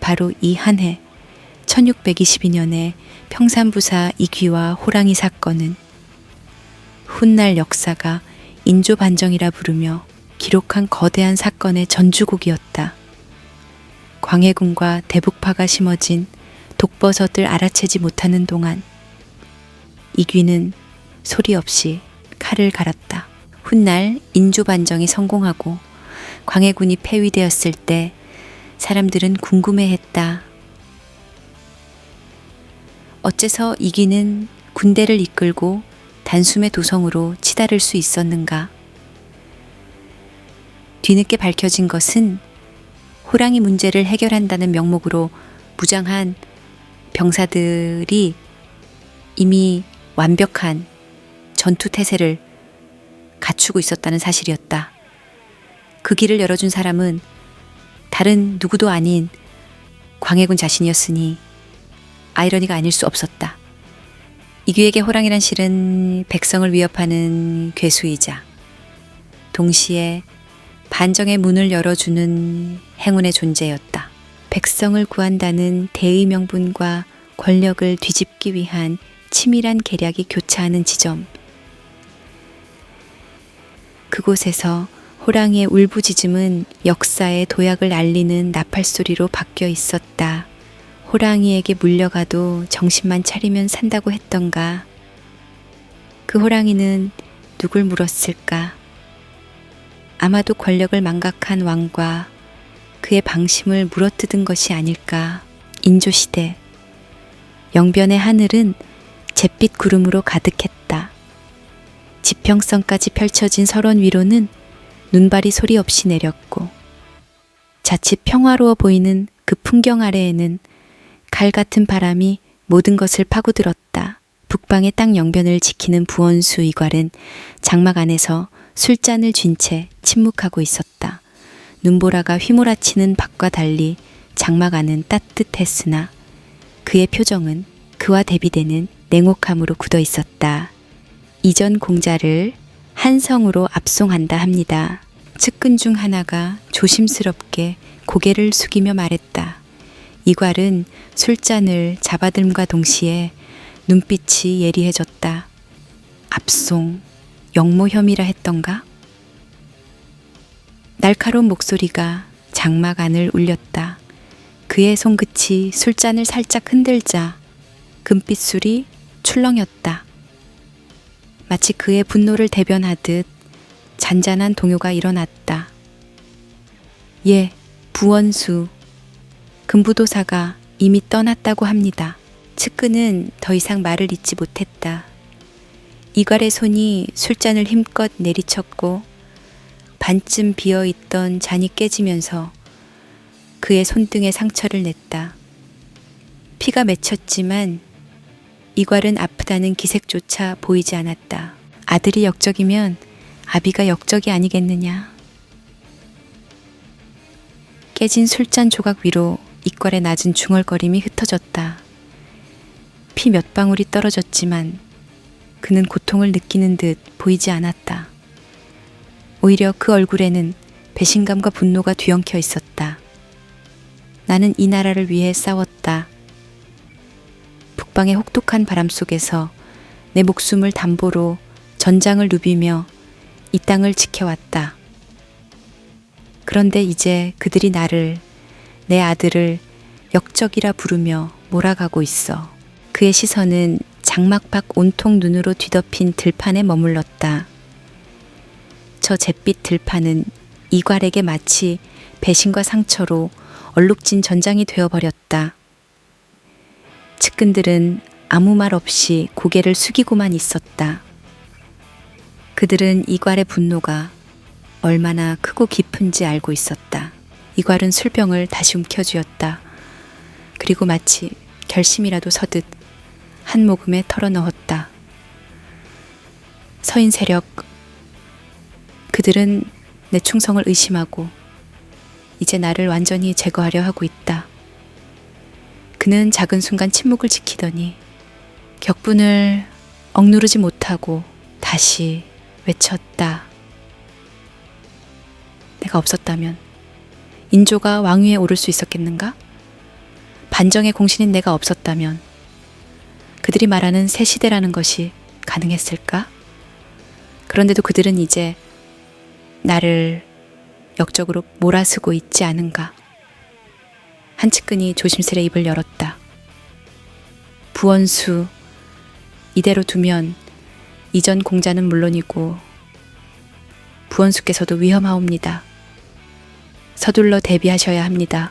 바로 이 한 해 1622년의 평산부사 이귀와 호랑이 사건은 훗날 역사가 인조반정이라 부르며 기록한 거대한 사건의 전주곡이었다. 광해군과 대북파가 심어진 독버섯을 알아채지 못하는 동안 이귀는 소리 없이 칼을 갈았다. 훗날 인조반정이 성공하고 광해군이 폐위되었을 때 사람들은 궁금해했다. 어째서 이귀는 군대를 이끌고 단숨에 도성으로 치달을 수 있었는가? 뒤늦게 밝혀진 것은 호랑이 문제를 해결한다는 명목으로 무장한 병사들이 이미 완벽한 전투 태세를 갖추고 있었다는 사실이었다. 그 길을 열어준 사람은 다른 누구도 아닌 광해군 자신이었으니 아이러니가 아닐 수 없었다. 이귀에게 호랑이란 실은 백성을 위협하는 괴수이자 동시에 반정의 문을 열어주는 행운의 존재였다. 백성을 구한다는 대의 명분과 권력을 뒤집기 위한 치밀한 계략이 교차하는 지점. 그곳에서 호랑이의 울부짖음은 역사의 도약을 알리는 나팔소리로 바뀌어 있었다. 호랑이에게 물려가도 정신만 차리면 산다고 했던가. 그 호랑이는 누굴 물었을까? 아마도 권력을 망각한 왕과 그의 방심을 물어뜯은 것이 아닐까. 인조시대 영변의 하늘은 잿빛 구름으로 가득했다. 지평선까지 펼쳐진 설원 위로는 눈발이 소리 없이 내렸고 자칫 평화로워 보이는 그 풍경 아래에는 갈 같은 바람이 모든 것을 파고들었다. 북방의 땅 영변을 지키는 부원수 이괄은 장막 안에서 술잔을 쥔 채 침묵하고 있었다. 눈보라가 휘몰아치는 밖과 달리 장막 안은 따뜻했으나 그의 표정은 그와 대비되는 냉혹함으로 굳어 있었다. 이전 공자를 한성으로 압송한다 합니다. 측근 중 하나가 조심스럽게 고개를 숙이며 말했다. 이괄은 술잔을 잡아들음과 동시에 눈빛이 예리해졌다. 압송, 역모혐이라 했던가? 날카로운 목소리가 장막 안을 울렸다. 그의 손끝이 술잔을 살짝 흔들자 금빛술이 출렁였다. 마치 그의 분노를 대변하듯 잔잔한 동요가 일어났다. 예, 부원수. 금부도사가 이미 떠났다고 합니다. 측근은 더 이상 말을 잇지 못했다. 이괄의 손이 술잔을 힘껏 내리쳤고 반쯤 비어있던 잔이 깨지면서 그의 손등에 상처를 냈다. 피가 맺혔지만 이괄은 아프다는 기색조차 보이지 않았다. 아들이 역적이면 아비가 역적이 아니겠느냐. 깨진 술잔 조각 위로 이괄의 낮은 중얼거림이 흩어졌다. 피 몇 방울이 떨어졌지만 그는 고통을 느끼는 듯 보이지 않았다. 오히려 그 얼굴에는 배신감과 분노가 뒤엉켜 있었다. 나는 이 나라를 위해 싸웠다. 북방의 혹독한 바람 속에서 내 목숨을 담보로 전장을 누비며 이 땅을 지켜왔다. 그런데 이제 그들이 나를, 내 아들을 역적이라 부르며 몰아가고 있어. 그의 시선은 장막 밖 온통 눈으로 뒤덮인 들판에 머물렀다. 저 잿빛 들판은 이괄에게 마치 배신과 상처로 얼룩진 전장이 되어버렸다. 측근들은 아무 말 없이 고개를 숙이고만 있었다. 그들은 이괄의 분노가 얼마나 크고 깊은지 알고 있었다. 이괄은 술병을 다시 움켜쥐었다. 그리고 마치 결심이라도 서듯 한 모금에 털어넣었다. 서인 세력, 그들은 내 충성을 의심하고 이제 나를 완전히 제거하려 하고 있다. 그는 작은 순간 침묵을 지키더니 격분을 억누르지 못하고 다시 외쳤다. 내가 없었다면 인조가 왕위에 오를 수 있었겠는가? 반정의 공신인 내가 없었다면 그들이 말하는 새 시대라는 것이 가능했을까? 그런데도 그들은 이제 나를 역적으로 몰아쓰고 있지 않은가? 한치근이 조심스레 입을 열었다. 부원수, 이대로 두면 이전 공자는 물론이고 부원수께서도 위험하옵니다. 서둘러 대비하셔야 합니다.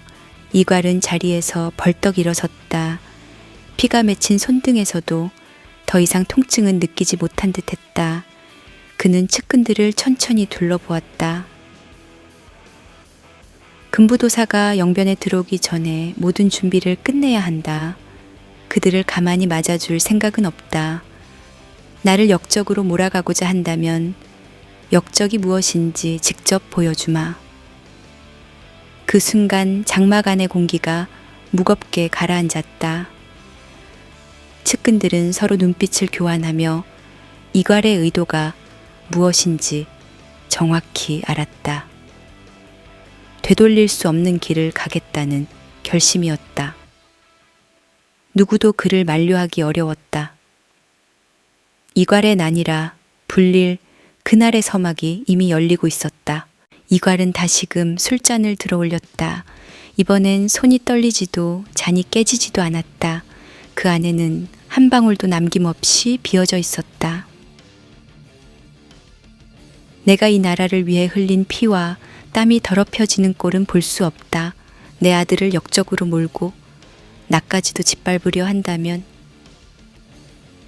이괄은 자리에서 벌떡 일어섰다. 피가 맺힌 손등에서도 더 이상 통증은 느끼지 못한 듯 했다. 그는 측근들을 천천히 둘러보았다. 금부도사가 영변에 들어오기 전에 모든 준비를 끝내야 한다. 그들을 가만히 맞아줄 생각은 없다. 나를 역적으로 몰아가고자 한다면 역적이 무엇인지 직접 보여주마. 그 순간 장막 안의 공기가 무겁게 가라앉았다. 측근들은 서로 눈빛을 교환하며 이괄의 의도가 무엇인지 정확히 알았다. 되돌릴 수 없는 길을 가겠다는 결심이었다. 누구도 그를 만류하기 어려웠다. 이괄의 난이라 불릴 그날의 서막이 이미 열리고 있었다. 이괄은 다시금 술잔을 들어 올렸다. 이번엔 손이 떨리지도 잔이 깨지지도 않았다. 그 안에는 한 방울도 남김없이 비어져 있었다. 내가 이 나라를 위해 흘린 피와 땀이 더럽혀지는 꼴은 볼 수 없다. 내 아들을 역적으로 몰고 나까지도 짓밟으려 한다면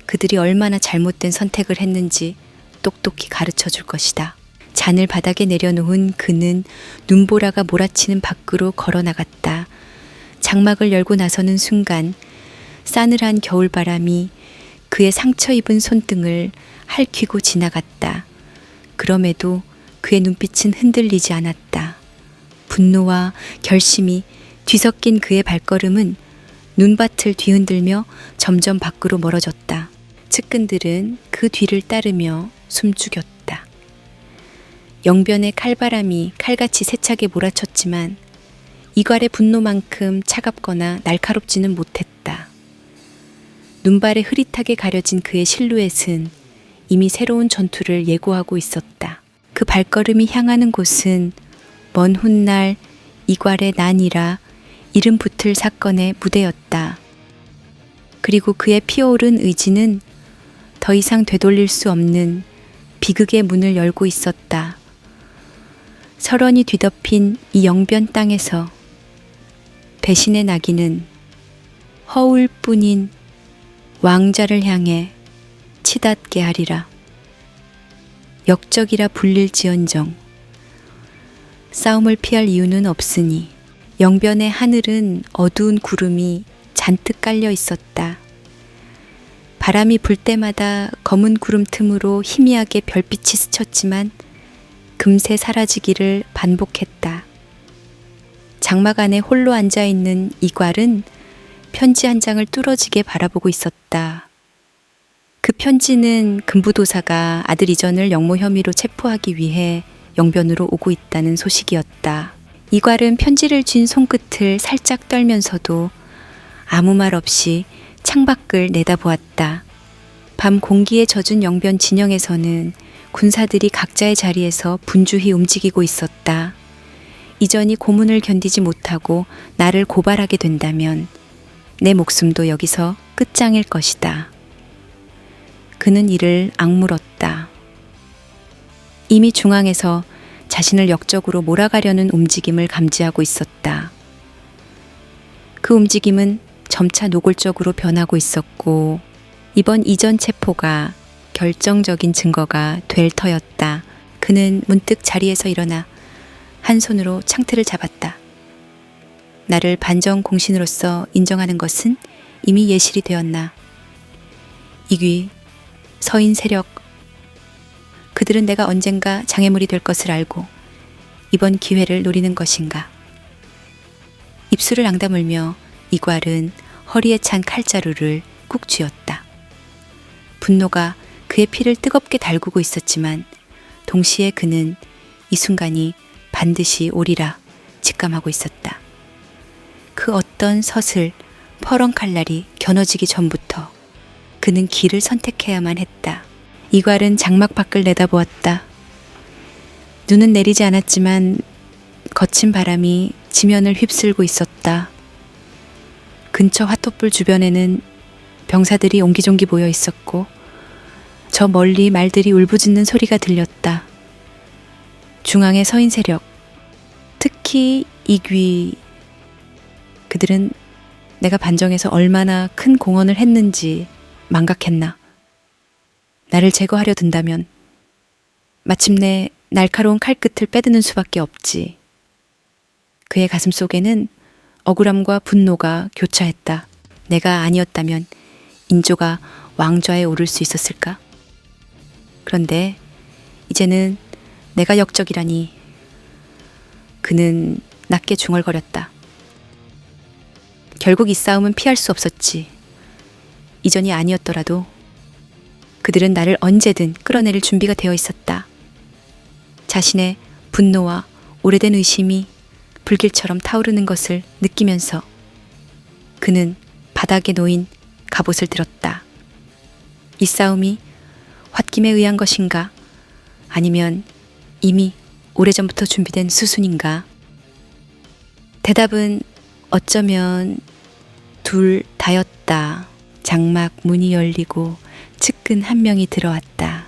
그들이 얼마나 잘못된 선택을 했는지 똑똑히 가르쳐 줄 것이다. 잔을 바닥에 내려놓은 그는 눈보라가 몰아치는 밖으로 걸어 나갔다. 장막을 열고 나서는 순간 싸늘한 겨울바람이 그의 상처 입은 손등을 핥히고 지나갔다. 그럼에도 그의 눈빛은 흔들리지 않았다. 분노와 결심이 뒤섞인 그의 발걸음은 눈밭을 뒤흔들며 점점 밖으로 멀어졌다. 측근들은 그 뒤를 따르며 숨죽였다. 영변의 칼바람이 칼같이 세차게 몰아쳤지만 이괄의 분노만큼 차갑거나 날카롭지는 못했다. 눈발에 흐릿하게 가려진 그의 실루엣은 이미 새로운 전투를 예고하고 있었다. 그 발걸음이 향하는 곳은 먼 훗날 이괄의 난이라 이름 붙을 사건의 무대였다. 그리고 그의 피어오른 의지는 더 이상 되돌릴 수 없는 비극의 문을 열고 있었다. 설원이 뒤덮인 이 영변 땅에서 배신의 나귀는 허울뿐인 왕자를 향해 치닫게 하리라. 역적이라 불릴지언정 싸움을 피할 이유는 없으니 영변의 하늘은 어두운 구름이 잔뜩 깔려 있었다. 바람이 불 때마다 검은 구름 틈으로 희미하게 별빛이 스쳤지만 금세 사라지기를 반복했다. 장막 안에 홀로 앉아있는 이괄은 편지 한 장을 뚫어지게 바라보고 있었다. 그 편지는 금부도사가 아들 이전을 영모 혐의로 체포하기 위해 영변으로 오고 있다는 소식이었다. 이괄은 편지를 쥔 손끝을 살짝 떨면서도 아무 말 없이 창밖을 내다보았다. 밤 공기에 젖은 영변 진영에서는 군사들이 각자의 자리에서 분주히 움직이고 있었다. 이전이 고문을 견디지 못하고 나를 고발하게 된다면 내 목숨도 여기서 끝장일 것이다. 그는 이를 악물었다. 이미 중앙에서 자신을 역적으로 몰아가려는 움직임을 감지하고 있었다. 그 움직임은 점차 노골적으로 변하고 있었고 이번 이전 체포가 결정적인 증거가 될 터였다. 그는 문득 자리에서 일어나 한 손으로 창틀을 잡았다. 나를 반정 공신으로서 인정하는 것은 이미 예실이 되었나. 이귀, 서인 세력, 그들은 내가 언젠가 장애물이 될 것을 알고 이번 기회를 노리는 것인가. 입술을 앙다물며 이괄은 허리에 찬 칼자루를 꾹 쥐었다. 분노가 그의 피를 뜨겁게 달구고 있었지만 동시에 그는 이 순간이 반드시 오리라 직감하고 있었다. 그 어떤 서슬, 퍼런 칼날이 겨눠지기 전부터 그는 길을 선택해야만 했다. 이괄은 장막 밖을 내다보았다. 눈은 내리지 않았지만 거친 바람이 지면을 휩쓸고 있었다. 근처 화토불 주변에는 병사들이 옹기종기 모여 있었고 저 멀리 말들이 울부짖는 소리가 들렸다. 중앙의 서인 세력, 특히 이귀, 그들은 내가 반정에서 얼마나 큰 공헌을 했는지 망각했나. 나를 제거하려 든다면 마침내 날카로운 칼끝을 빼드는 수밖에 없지. 그의 가슴 속에는 억울함과 분노가 교차했다. 내가 아니었다면 인조가 왕좌에 오를 수 있었을까? 그런데 이제는 내가 역적이라니. 그는 낮게 중얼거렸다. 결국 이 싸움은 피할 수 없었지. 이전이 아니었더라도 그들은 나를 언제든 끌어내릴 준비가 되어 있었다. 자신의 분노와 오래된 의심이 불길처럼 타오르는 것을 느끼면서 그는 바닥에 놓인 갑옷을 들었다. 이 싸움이 홧김에 의한 것인가? 아니면 이미 오래전부터 준비된 수순인가? 대답은 어쩌면 둘 다였다. 장막 문이 열리고 측근 한 명이 들어왔다.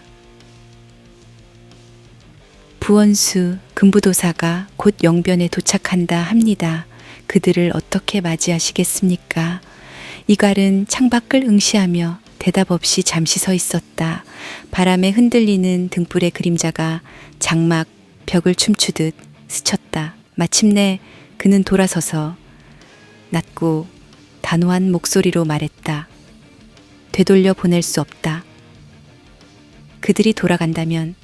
부원수 금부도사가 곧 영변에 도착한다 합니다. 그들을 어떻게 맞이하시겠습니까? 이괄은 창밖을 응시하며 대답 없이 잠시 서 있었다. 바람에 흔들리는 등불의 그림자가 장막 벽을 춤추듯 스쳤다. 마침내 그는 돌아서서 낮고 단호한 목소리로 말했다. 되돌려 보낼 수 없다. 그들이 돌아간다면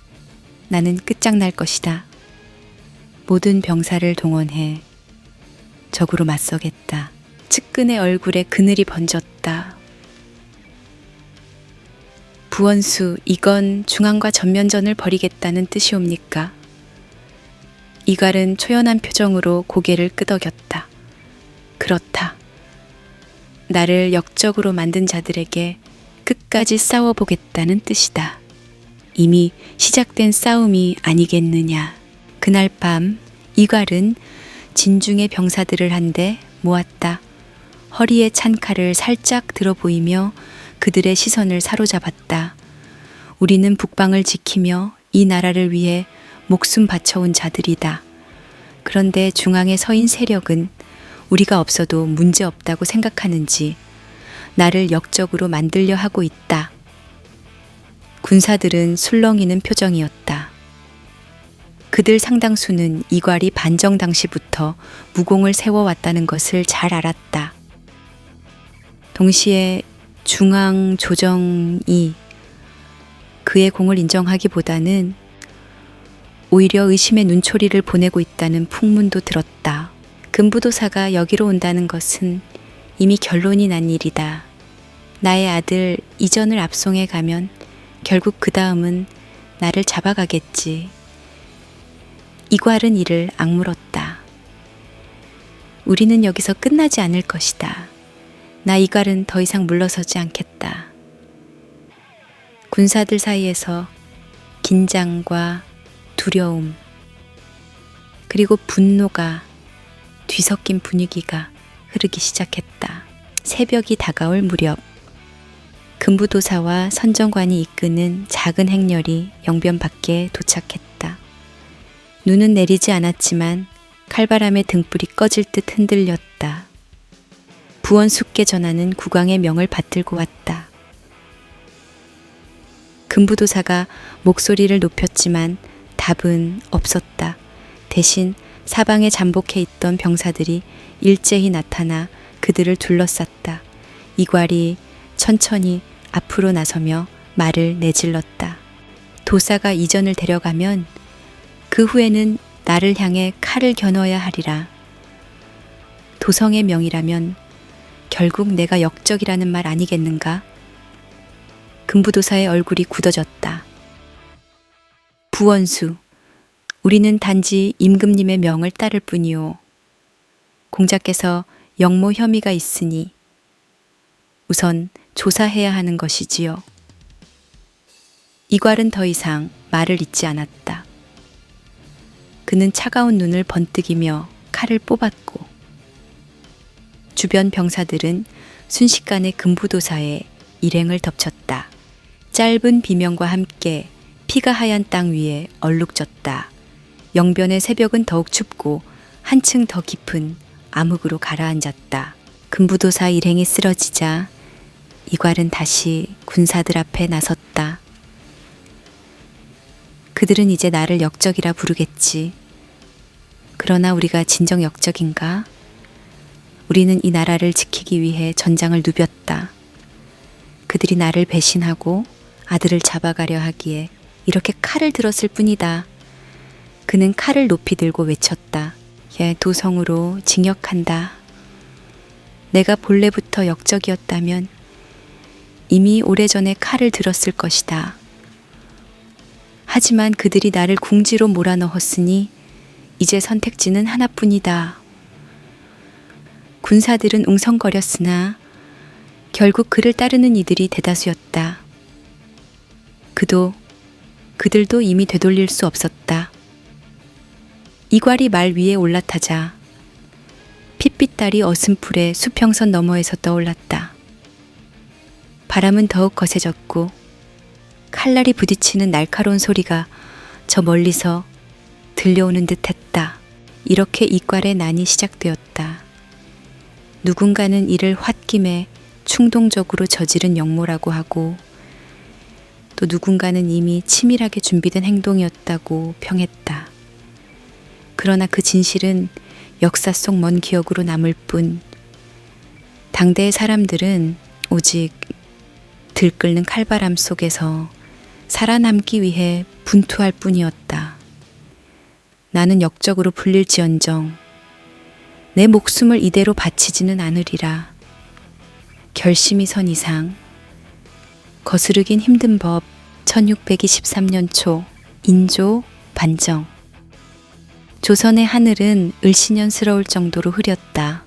나는 끝장날 것이다. 모든 병사를 동원해 적으로 맞서겠다. 측근의 얼굴에 그늘이 번졌다. 부원수, 이건 중앙과 전면전을 벌이겠다는 뜻이옵니까? 이괄은 초연한 표정으로 고개를 끄덕였다. 그렇다. 나를 역적으로 만든 자들에게 끝까지 싸워보겠다는 뜻이다. 이미 시작된 싸움이 아니겠느냐. 그날 밤 이괄은 진중의 병사들을 한데 모았다. 허리에 찬 칼을 살짝 들어 보이며 그들의 시선을 사로잡았다. 우리는 북방을 지키며 이 나라를 위해 목숨 바쳐온 자들이다. 그런데 중앙에 서인 세력은 우리가 없어도 문제없다고 생각하는지 나를 역적으로 만들려 하고 있다. 군사들은 술렁이는 표정이었다. 그들 상당수는 이괄이 반정 당시부터 무공을 세워왔다는 것을 잘 알았다. 동시에 중앙 조정이 그의 공을 인정하기보다는 오히려 의심의 눈초리를 보내고 있다는 풍문도 들었다. 금부도사가 여기로 온다는 것은 이미 결론이 난 일이다. 나의 아들 이전을 압송해 가면 결국 그 다음은 나를 잡아가겠지. 이괄은 이를 악물었다. 우리는 여기서 끝나지 않을 것이다. 나 이괄은 더 이상 물러서지 않겠다. 군사들 사이에서 긴장과 두려움 그리고 분노가 뒤섞인 분위기가 흐르기 시작했다. 새벽이 다가올 무렵 금부도사와 선정관이 이끄는 작은 행렬이 영변 밖에 도착했다. 눈은 내리지 않았지만 칼바람에 등불이 꺼질 듯 흔들렸다. 부원숙께 전하는 국왕의 명을 받들고 왔다. 금부도사가 목소리를 높였지만 답은 없었다. 대신 사방에 잠복해 있던 병사들이 일제히 나타나 그들을 둘러쌌다. 이괄이 천천히 앞으로 나서며 말을 내질렀다. 도사가 이전을 데려가면 그 후에는 나를 향해 칼을 겨눠야 하리라. 도성의 명이라면 결국 내가 역적이라는 말 아니겠는가? 금부도사의 얼굴이 굳어졌다. 부원수, 우리는 단지 임금님의 명을 따를 뿐이오. 공자께서 역모 혐의가 있으니 우선 조사해야 하는 것이지요. 이괄은 더 이상 말을 잇지 않았다. 그는 차가운 눈을 번뜩이며 칼을 뽑았고 주변 병사들은 순식간에 금부도사의 일행을 덮쳤다. 짧은 비명과 함께 피가 하얀 땅 위에 얼룩졌다. 영변의 새벽은 더욱 춥고 한층 더 깊은 암흑으로 가라앉았다. 금부도사 일행이 쓰러지자 이괄은 다시 군사들 앞에 나섰다. 그들은 이제 나를 역적이라 부르겠지. 그러나 우리가 진정 역적인가? 우리는 이 나라를 지키기 위해 전장을 누볐다. 그들이 나를 배신하고 아들을 잡아가려 하기에 이렇게 칼을 들었을 뿐이다. 그는 칼을 높이 들고 외쳤다. 예, 도성으로 징역한다. 내가 본래부터 역적이었다면 이미 오래전에 칼을 들었을 것이다. 하지만 그들이 나를 궁지로 몰아넣었으니 이제 선택지는 하나뿐이다. 군사들은 웅성거렸으나 결국 그를 따르는 이들이 대다수였다. 그들도 이미 되돌릴 수 없었다. 이괄이 말 위에 올라타자 핏빛달이 어슴풀에 수평선 너머에서 떠올랐다. 바람은 더욱 거세졌고 칼날이 부딪히는 날카로운 소리가 저 멀리서 들려오는 듯 했다. 이렇게 이괄의 난이 시작되었다. 누군가는 이를 홧김에 충동적으로 저지른 역모라고 하고 또 누군가는 이미 치밀하게 준비된 행동이었다고 평했다. 그러나 그 진실은 역사 속 먼 기억으로 남을 뿐 당대의 사람들은 오직 들끓는 칼바람 속에서 살아남기 위해 분투할 뿐이었다. 나는 역적으로 불릴지언정 내 목숨을 이대로 바치지는 않으리라. 결심이 선 이상 거스르긴 힘든 법 1623년 초 인조 반정. 조선의 하늘은 을씨년스러울 정도로 흐렸다.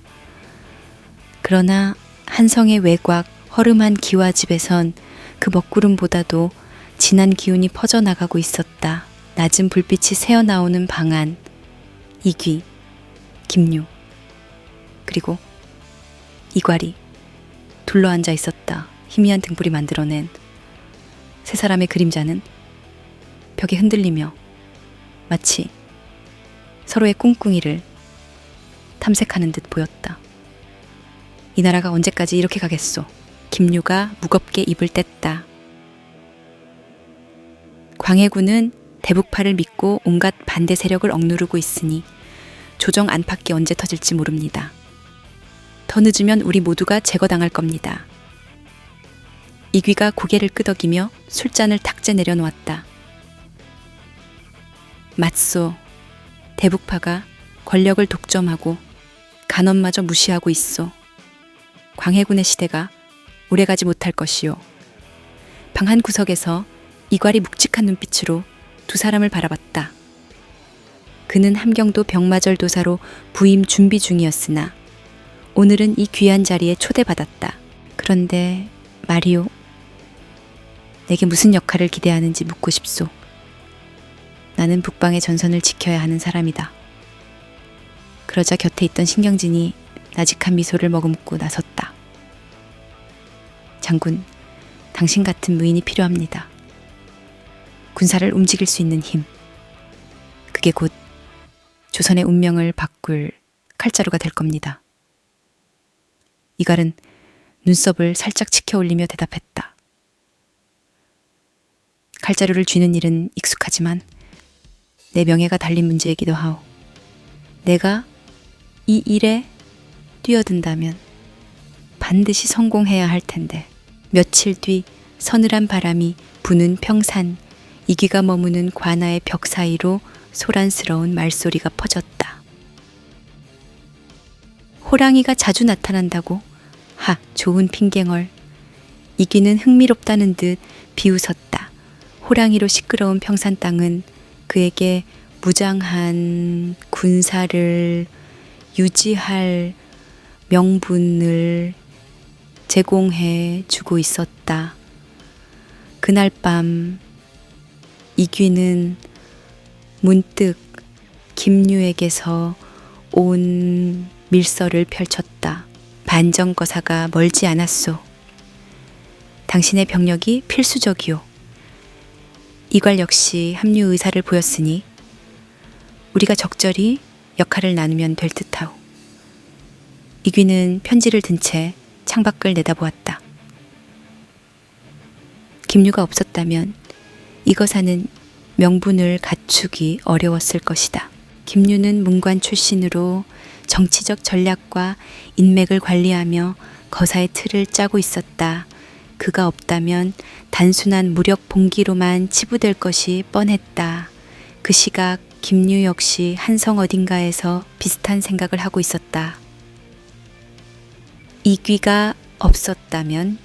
그러나 한성의 외곽 허름한 기와집에선 그 먹구름보다도 진한 기운이 퍼져나가고 있었다. 낮은 불빛이 새어나오는 방 안, 이귀, 김유, 그리고 이괄이 둘러앉아 있었다. 희미한 등불이 만들어낸 세 사람의 그림자는 벽에 흔들리며 마치 서로의 꿍꿍이를 탐색하는 듯 보였다. 이 나라가 언제까지 이렇게 가겠소? 김유가 무겁게 입을 뗐다. 광해군은 대북파를 믿고 온갖 반대 세력을 억누르고 있으니 조정 안팎이 언제 터질지 모릅니다. 더 늦으면 우리 모두가 제거당할 겁니다. 이귀가 고개를 끄덕이며 술잔을 탁재 내려놓았다. 맞소. 대북파가 권력을 독점하고 간원마저 무시하고 있소. 광해군의 시대가 오래가지 못할 것이요. 방 한 구석에서 이괄이 묵직한 눈빛으로 두 사람을 바라봤다. 그는 함경도 병마절 도사로 부임 준비 중이었으나 오늘은 이 귀한 자리에 초대받았다. 그런데 말이오, 내게 무슨 역할을 기대하는지 묻고 싶소. 나는 북방의 전선을 지켜야 하는 사람이다. 그러자 곁에 있던 신경진이 나직한 미소를 머금고 나섰다. 장군, 당신 같은 무인이 필요합니다. 군사를 움직일 수 있는 힘. 그게 곧 조선의 운명을 바꿀 칼자루가 될 겁니다. 이갈은 눈썹을 살짝 치켜 올리며 대답했다. 칼자루를 쥐는 일은 익숙하지만 내 명예가 달린 문제이기도 하오. 내가 이 일에 뛰어든다면 반드시 성공해야 할 텐데. 며칠 뒤 서늘한 바람이 부는 평산, 이귀가 머무는 관아의 벽 사이로 소란스러운 말소리가 퍼졌다. 호랑이가 자주 나타난다고? 하, 좋은 핑계걸. 이귀는 흥미롭다는 듯 비웃었다. 호랑이로 시끄러운 평산 땅은 그에게 무장한 군사를 유지할 명분을 제공해 주고 있었다. 그날 밤 이귀는 문득 김유에게서 온 밀서를 펼쳤다. 반정거사가 멀지 않았소. 당신의 병력이 필수적이오. 이괄 역시 합류 의사를 보였으니 우리가 적절히 역할을 나누면 될 듯하오. 이귀는 편지를 든 채 창밖을 내다보았다. 김유가 없었다면 이거사는 명분을 갖추기 어려웠을 것이다. 김유는 문관 출신으로 정치적 전략과 인맥을 관리하며 거사의 틀을 짜고 있었다. 그가 없다면 단순한 무력 봉기로만 치부될 것이 뻔했다. 그 시각 김유 역시 한성 어딘가에서 비슷한 생각을 하고 있었다. 이귀가 없었다면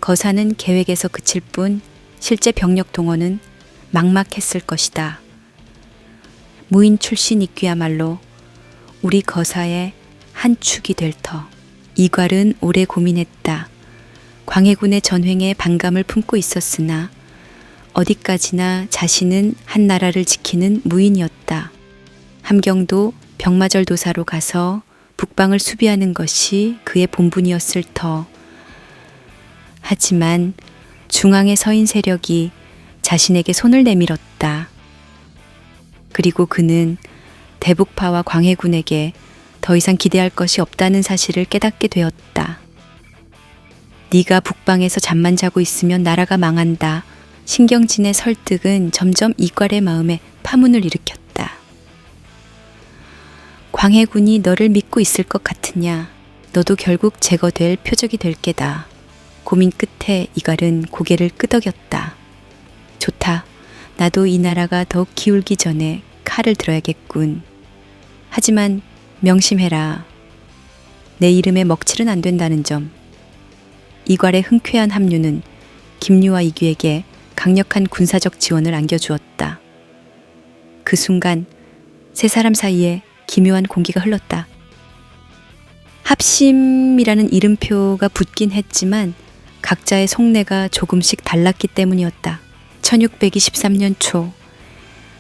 거사는 계획에서 그칠 뿐 실제 병력 동원은 막막했을 것이다. 무인 출신 이귀야말로 우리 거사의 한 축이 될 터. 이괄은 오래 고민했다. 광해군의 전횡에 반감을 품고 있었으나 어디까지나 자신은 한 나라를 지키는 무인이었다. 함경도 병마절 도사로 가서 북방을 수비하는 것이 그의 본분이었을 터. 하지만 중앙의 서인 세력이 자신에게 손을 내밀었다. 그리고 그는 대북파와 광해군에게 더 이상 기대할 것이 없다는 사실을 깨닫게 되었다. 네가 북방에서 잠만 자고 있으면 나라가 망한다. 신경진의 설득은 점점 이괄의 마음에 파문을 일으켰다. 광해군이 너를 믿고 있을 것 같으냐? 너도 결국 제거될 표적이 될 게다. 고민 끝에 이괄은 고개를 끄덕였다. 좋다. 나도 이 나라가 더 기울기 전에 칼을 들어야겠군. 하지만 명심해라. 내 이름에 먹칠은 안 된다는 점. 이괄의 흔쾌한 합류는 김유와 이귀에게 강력한 군사적 지원을 안겨주었다. 그 순간 세 사람 사이에 기묘한 공기가 흘렀다. 합심이라는 이름표가 붙긴 했지만 각자의 속내가 조금씩 달랐기 때문이었다. 1623년 초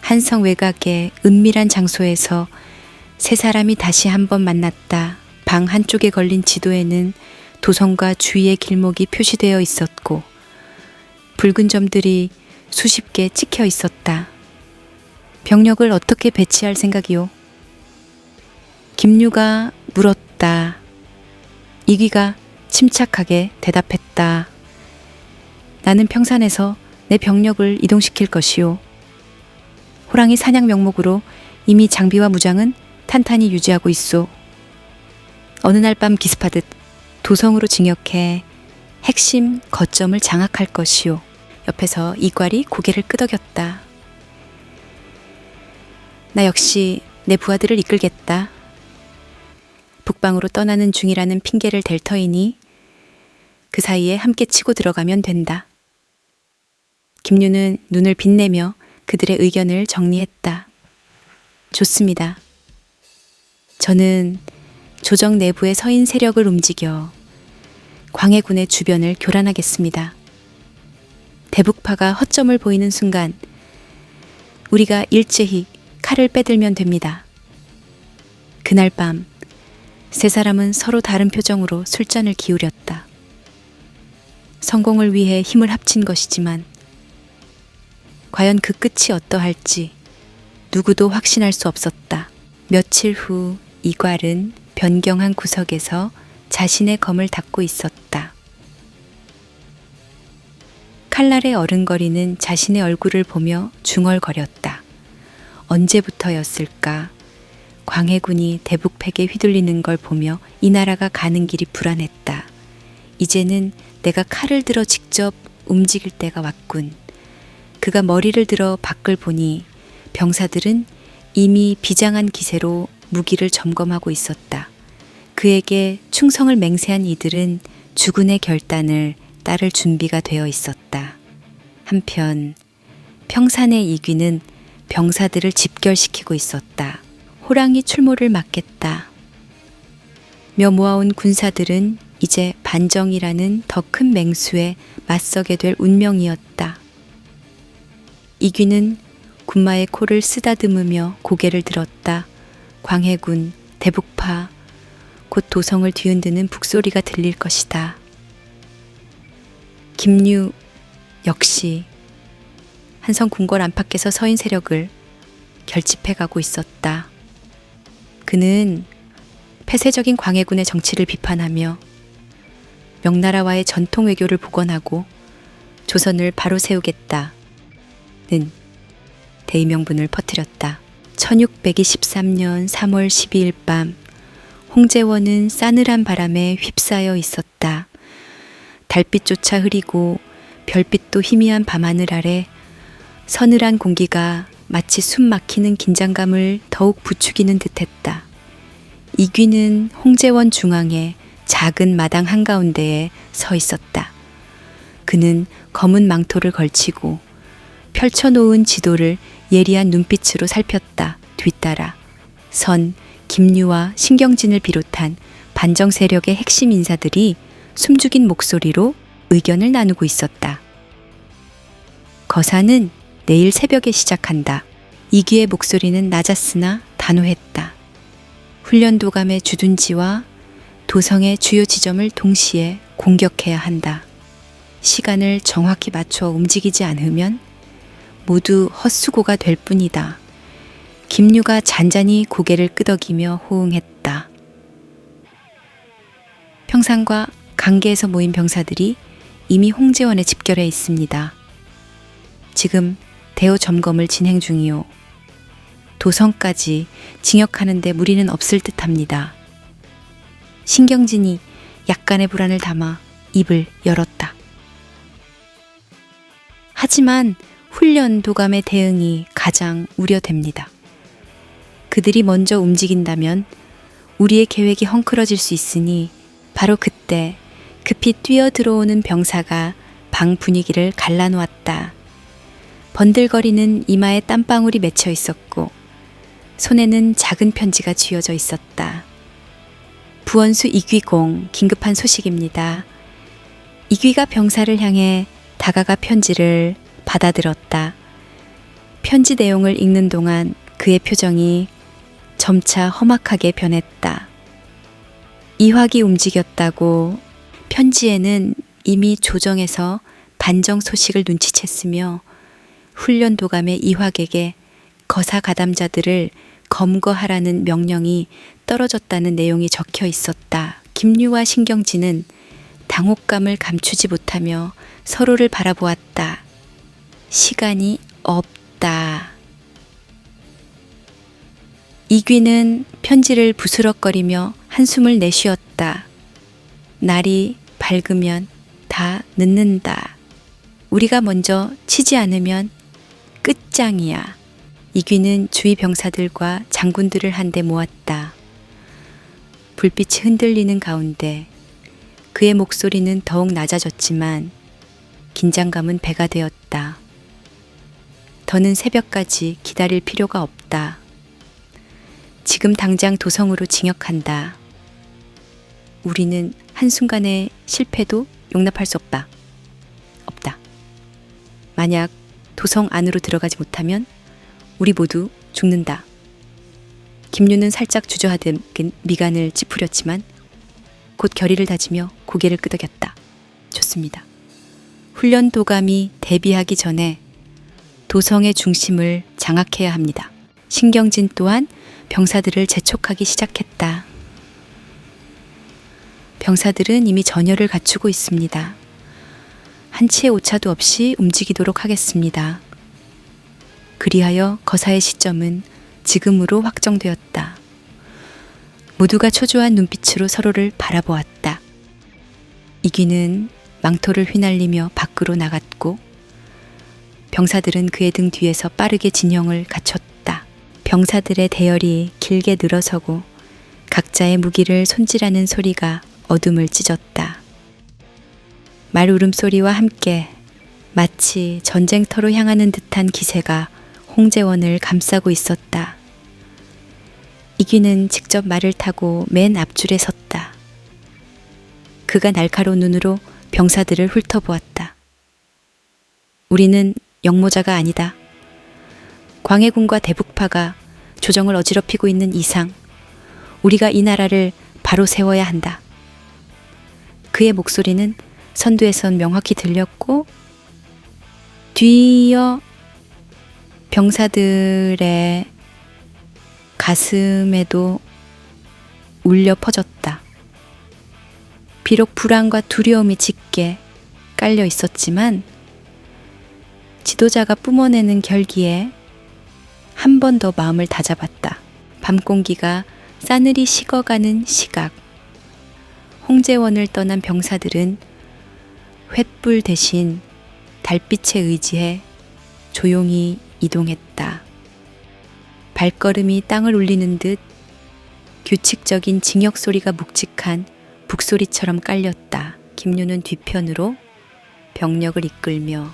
한성 외곽의 은밀한 장소에서 세 사람이 다시 한번 만났다. 방 한쪽에 걸린 지도에는 도성과 주위의 길목이 표시되어 있었고 붉은 점들이 수십 개 찍혀 있었다. 병력을 어떻게 배치할 생각이오? 김유가 물었다. 이귀가 침착하게 대답했다. 나는 평산에서 내 병력을 이동시킬 것이오. 호랑이 사냥 명목으로 이미 장비와 무장은 탄탄히 유지하고 있소. 어느 날 밤 기습하듯 도성으로 진격해 핵심 거점을 장악할 것이오. 옆에서 이괄이 고개를 끄덕였다. 나 역시 내 부하들을 이끌겠다. 북방으로 떠나는 중이라는 핑계를 댈 터이니 그 사이에 함께 치고 들어가면 된다. 김유는 눈을 빛내며 그들의 의견을 정리했다. 좋습니다. 저는 조정 내부의 서인 세력을 움직여 광해군의 주변을 교란하겠습니다. 대북파가 허점을 보이는 순간 우리가 일제히 칼을 빼들면 됩니다. 그날 밤 세 사람은 서로 다른 표정으로 술잔을 기울였다. 성공을 위해 힘을 합친 것이지만 과연 그 끝이 어떠할지 누구도 확신할 수 없었다. 며칠 후 이괄은 변경한 구석에서 자신의 검을 닫고 있었다. 칼날의 어른거리는 자신의 얼굴을 보며 중얼거렸다. 언제부터였을까? 광해군이 대북팩에 휘둘리는 걸 보며 이 나라가 가는 길이 불안했다. 이제는 내가 칼을 들어 직접 움직일 때가 왔군. 그가 머리를 들어 밖을 보니 병사들은 이미 비장한 기세로 무기를 점검하고 있었다. 그에게 충성을 맹세한 이들은 주군의 결단을 따를 준비가 되어 있었다. 한편 평산의 이귀는 병사들을 집결시키고 있었다. 호랑이 출몰을 막겠다. 며 모아온 군사들은 이제 반정이라는 더 큰 맹수에 맞서게 될 운명이었다. 이귀는 군마의 코를 쓰다듬으며 고개를 들었다. 광해군, 대북파, 곧 도성을 뒤흔드는 북소리가 들릴 것이다. 김유 역시 한성 궁궐 안팎에서 서인 세력을 결집해가고 있었다. 그는 폐쇄적인 광해군의 정치를 비판하며 명나라와의 전통 외교를 복원하고 조선을 바로 세우겠다는 대의명분을 퍼뜨렸다. 1623년 3월 12일 밤 홍제원은 싸늘한 바람에 휩싸여 있었다. 달빛조차 흐리고 별빛도 희미한 밤하늘 아래 서늘한 공기가 마치 숨 막히는 긴장감을 더욱 부추기는 듯했다. 이귀는 홍제원 중앙에 작은 마당 한가운데에 서 있었다. 그는 검은 망토를 걸치고 펼쳐놓은 지도를 예리한 눈빛으로 살폈다. 뒤따라 선, 김유와 신경진을 비롯한 반정 세력의 핵심 인사들이 숨죽인 목소리로 의견을 나누고 있었다. 거사는 내일 새벽에 시작한다. 이귀의 목소리는 낮았으나 단호했다. 훈련도감의 주둔지와 도성의 주요 지점을 동시에 공격해야 한다. 시간을 정확히 맞춰 움직이지 않으면 모두 헛수고가 될 뿐이다. 김유가 잔잔히 고개를 끄덕이며 호응했다. 평상과 강계에서 모인 병사들이 이미 홍제원에 집결해 있습니다. 지금 대호 점검을 진행 중이요. 도성까지 징역하는데 무리는 없을 듯합니다. 신경진이 약간의 불안을 담아 입을 열었다. 하지만 훈련 도감의 대응이 가장 우려됩니다. 그들이 먼저 움직인다면 우리의 계획이 헝클어질 수 있으니 바로 그때 급히 뛰어 들어오는 병사가 방 분위기를 갈라놓았다. 번들거리는 이마에 땀방울이 맺혀 있었고 손에는 작은 편지가 쥐어져 있었다. 부원수 이귀공, 긴급한 소식입니다. 이귀가 병사를 향해 다가가 편지를 받아들었다. 편지 내용을 읽는 동안 그의 표정이 점차 험악하게 변했다. 이확이 움직였다고 편지에는 이미 조정에서 반정 소식을 눈치챘으며 훈련도감의 이확에게 거사 가담자들을 검거하라는 명령이 떨어졌다는 내용이 적혀 있었다. 김유와 신경진은 당혹감을 감추지 못하며 서로를 바라보았다. 시간이 없다. 이귀는 편지를 부스럭거리며 한숨을 내쉬었다. 날이 밝으면 다 늦는다. 우리가 먼저 치지 않으면 끝장이야. 이귀는 주위 병사들과 장군들을 한데 모았다. 불빛이 흔들리는 가운데 그의 목소리는 더욱 낮아졌지만 긴장감은 배가 되었다. 더는 새벽까지 기다릴 필요가 없다. 지금 당장 도성으로 징역한다. 우리는 한순간의 실패도 용납할 수 없다. 만약 도성 안으로 들어가지 못하면 우리 모두 죽는다. 김유는 살짝 주저하듯 미간을 찌푸렸지만 곧 결의를 다지며 고개를 끄덕였다. 좋습니다. 훈련 도감이 대비하기 전에 도성의 중심을 장악해야 합니다. 신경진 또한 병사들을 재촉하기 시작했다. 병사들은 이미 전열을 갖추고 있습니다. 한치의 오차도 없이 움직이도록 하겠습니다. 그리하여 거사의 시점은 지금으로 확정되었다. 모두가 초조한 눈빛으로 서로를 바라보았다. 이귀는 망토를 휘날리며 밖으로 나갔고 병사들은 그의 등 뒤에서 빠르게 진영을 갖췄다. 병사들의 대열이 길게 늘어서고 각자의 무기를 손질하는 소리가 어둠을 찢었다. 말 울음소리와 함께 마치 전쟁터로 향하는 듯한 기세가 홍제원을 감싸고 있었다. 이귀는 직접 말을 타고 맨 앞줄에 섰다. 그가 날카로운 눈으로 병사들을 훑어보았다. 우리는 영모자가 아니다. 광해군과 대북파가 조정을 어지럽히고 있는 이상 우리가 이 나라를 바로 세워야 한다. 그의 목소리는 선두에선 명확히 들렸고 뒤이어 병사들의 가슴에도 울려 퍼졌다. 비록 불안과 두려움이 짙게 깔려 있었지만 지도자가 뿜어내는 결기에 한 번 더 마음을 다잡았다. 밤 공기가 싸늘히 식어가는 시각. 홍제원을 떠난 병사들은 횃불 대신 달빛에 의지해 조용히 이동했다. 발걸음이 땅을 울리는 듯 규칙적인 징역 소리가 묵직한 북소리처럼 깔렸다. 김유는 뒤편으로 병력을 이끌며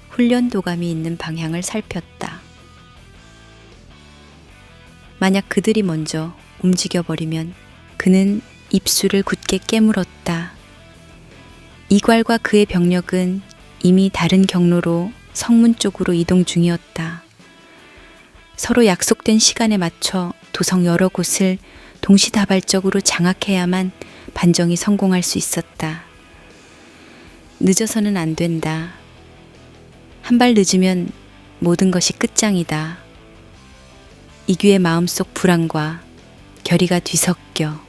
훈련 도감이 있는 방향을 살폈다. 만약 그들이 먼저 움직여버리면 그는 입술을 굳게 깨물었다. 이괄과 그의 병력은 이미 다른 경로로 성문 쪽으로 이동 중이었다. 서로 약속된 시간에 맞춰 도성 여러 곳을 동시다발적으로 장악해야만 반정이 성공할 수 있었다. 늦어서는 안 된다. 한 발 늦으면 모든 것이 끝장이다. 이규의 마음속 불안과 결의가 뒤섞여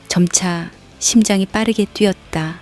점차 심장이 빠르게 뛰었다.